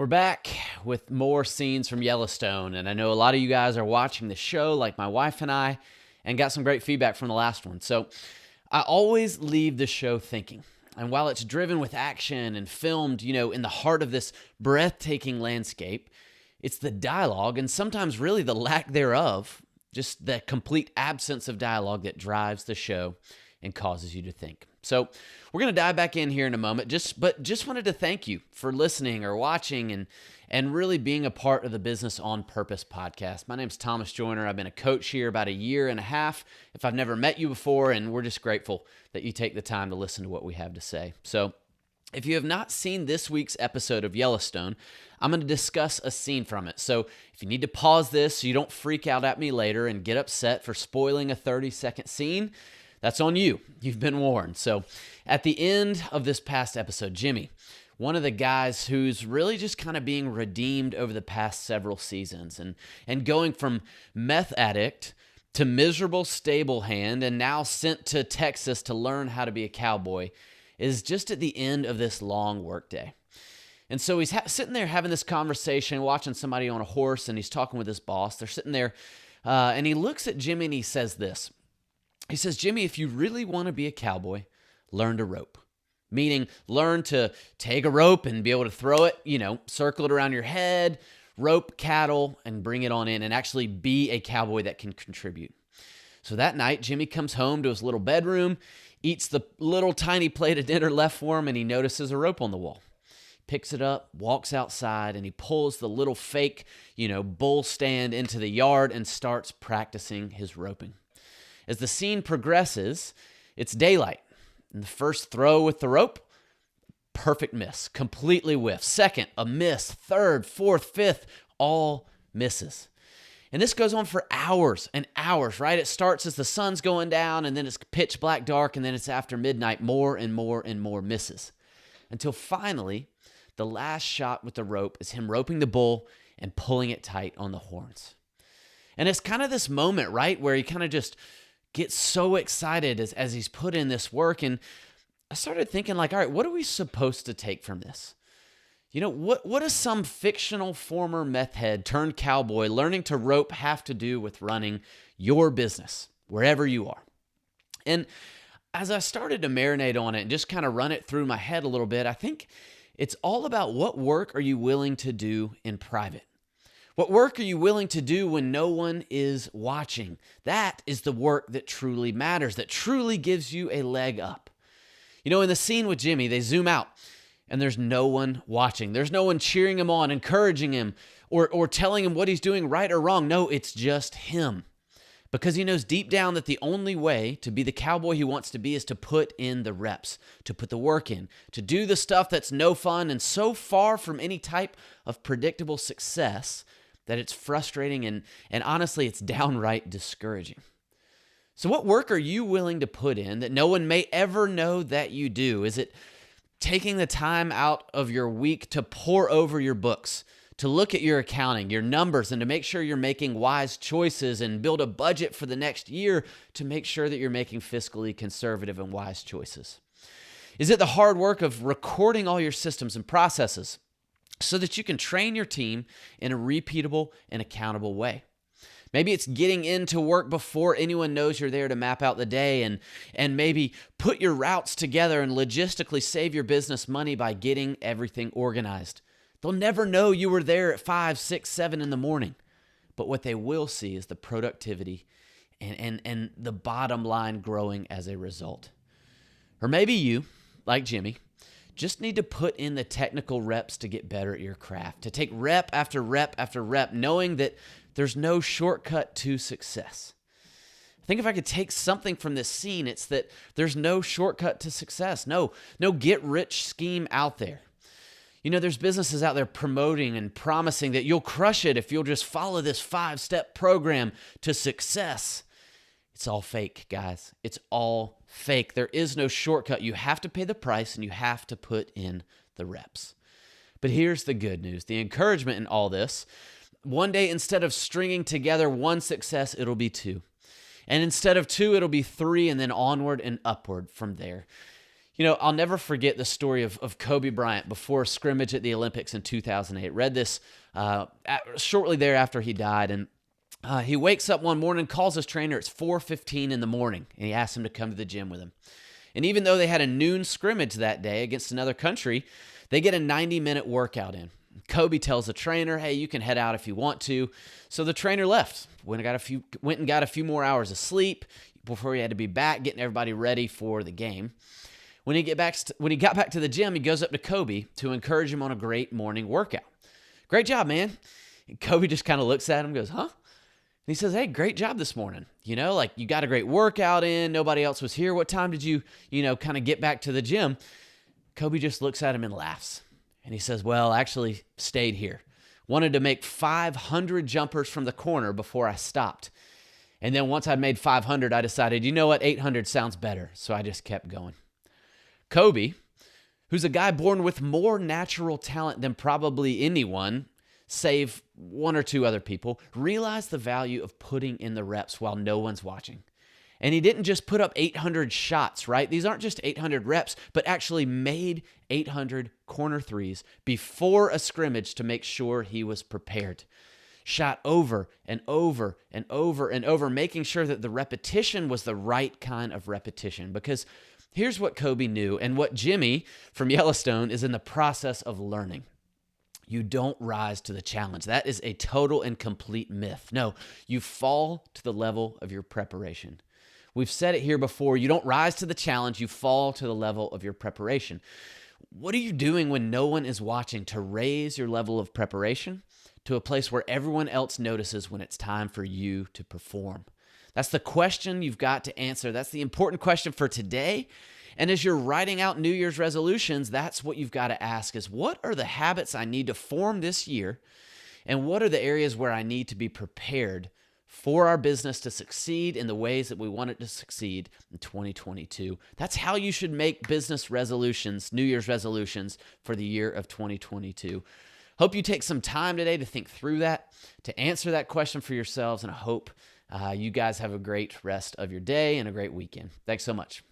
We're back with more scenes from Yellowstone, and I know a lot of you guys are watching the show, like my wife and I, and got some great feedback from the last one. So I always leave the show thinking, and while it's driven with action and filmed, in the heart of this breathtaking landscape, it's the dialogue, and sometimes really the lack thereof, just the complete absence of dialogue that drives the show and causes you to think. So we're going to dive back in here in a moment, but just wanted to thank you for listening or watching and really being a part of the Business on Purpose podcast. My name's Thomas Joyner. I've been a coach here about a year and a half, if I've never met you before, and we're just grateful that you take the time to listen to what we have to say. So if you have not seen this week's episode of Yellowstone, I'm going to discuss a scene from it. So if you need to pause this so you don't freak out at me later and get upset for spoiling a 30-second scene, that's on you. You've been warned. So at the end of this past episode, Jimmy, one of the guys who's really just kind of being redeemed over the past several seasons and going from meth addict to miserable stable hand and now sent to Texas to learn how to be a cowboy, is just at the end of this long workday. And so he's sitting there having this conversation, watching somebody on a horse, and he's talking with his boss. They're sitting there, and he looks at Jimmy and he says this. He says, Jimmy, if you really want to be a cowboy, learn to rope. Meaning, learn to take a rope and be able to throw it, circle it around your head, rope cattle, and bring it on in, and actually be a cowboy that can contribute. So that night, Jimmy comes home to his little bedroom, eats the little tiny plate of dinner left for him, and he notices a rope on the wall. Picks it up, walks outside, and he pulls the little fake, bull stand into the yard and starts practicing his roping. As the scene progresses, it's daylight. And the first throw with the rope, perfect miss, completely whiff. Second, a miss. Third, fourth, fifth, all misses. And this goes on for hours and hours, right? It starts as the sun's going down, and then it's pitch black dark, and then it's after midnight, more and more and more misses. Until finally, the last shot with the rope is him roping the bull and pulling it tight on the horns. And it's kind of this moment, right, where he kind of just gets so excited as he's put in this work. And I started thinking all right, what are we supposed to take from this? What does some fictional former meth head turned cowboy learning to rope have to do with running your business, wherever you are? And as I started to marinate on it and just kind of run it through my head a little bit, I think it's all about what work are you willing to do in private? What work are you willing to do when no one is watching? That is the work that truly matters, that truly gives you a leg up. In the scene with Jimmy, they zoom out and there's no one watching. There's no one cheering him on, encouraging him, or telling him what he's doing right or wrong. No, it's just him. Because he knows deep down that the only way to be the cowboy he wants to be is to put in the reps, to put the work in, to do the stuff that's no fun and so far from any type of predictable success that it's frustrating and honestly, it's downright discouraging. So what work are you willing to put in that no one may ever know that you do? Is it taking the time out of your week to pore over your books, to look at your accounting, your numbers, and to make sure you're making wise choices and build a budget for the next year to make sure that you're making fiscally conservative and wise choices? Is it the hard work of recording all your systems and processes so that you can train your team in a repeatable and accountable way? Maybe it's getting into work before anyone knows you're there to map out the day and maybe put your routes together and logistically save your business money by getting everything organized. They'll never know you were there at 5, 6, 7 in the morning. But what they will see is the productivity and the bottom line growing as a result. Or maybe you, like Jimmy, just need to put in the technical reps to get better at your craft, to take rep after rep after rep, knowing that there's no shortcut to success. I think if I could take something from this scene, it's that there's no shortcut to success. No get-rich scheme out there. There's businesses out there promoting and promising that you'll crush it if you'll just follow this 5-step program to success. It's all fake, guys. It's all fake. There is no shortcut. You have to pay the price and you have to put in the reps. But here's the good news, the encouragement in all this. One day, instead of stringing together one success, it'll be 2. And instead of 2, it'll be 3, and then onward and upward from there. I'll never forget the story of Kobe Bryant before a scrimmage at the Olympics in 2008. Read this shortly thereafter he died, and he wakes up one morning, calls his trainer. It's 4:15 in the morning, and he asks him to come to the gym with him. And even though they had a noon scrimmage that day against another country, they get a 90-minute workout in. Kobe tells the trainer, hey, you can head out if you want to. So the trainer left, went and got a few more hours of sleep before he had to be back, getting everybody ready for the game. When he got back to the gym, he goes up to Kobe to encourage him on a great morning workout. Great job, man. And Kobe just kind of looks at him and goes, huh? And he says, hey, great job this morning. You got a great workout in. Nobody else was here. What time did you kind of get back to the gym? Kobe just looks at him and laughs. And he says, well, actually stayed here. Wanted to make 500 jumpers from the corner before I stopped. And then once I'd made 500, I decided, 800 sounds better. So I just kept going. Kobe, who's a guy born with more natural talent than probably anyone, save one or two other people, realized the value of putting in the reps while no one's watching. And he didn't just put up 800 shots, right? These aren't just 800 reps, but actually made 800 corner threes before a scrimmage to make sure he was prepared. Shot over and over and over and over, making sure that the repetition was the right kind of repetition. Because here's what Kobe knew, and what Jimmy from Yellowstone is in the process of learning. You don't rise to the challenge. That is a total and complete myth. No, you fall to the level of your preparation. We've said it here before. You don't rise to the challenge. You fall to the level of your preparation. What are you doing when no one is watching to raise your level of preparation to a place where everyone else notices when it's time for you to perform? That's the question you've got to answer. That's the important question for today. And as you're writing out New Year's resolutions, that's what you've got to ask is, what are the habits I need to form this year? And what are the areas where I need to be prepared for our business to succeed in the ways that we want it to succeed in 2022? That's how you should make business resolutions, New Year's resolutions for the year of 2022. Hope you take some time today to think through that, to answer that question for yourselves, and I hope you guys have a great rest of your day and a great weekend. Thanks so much.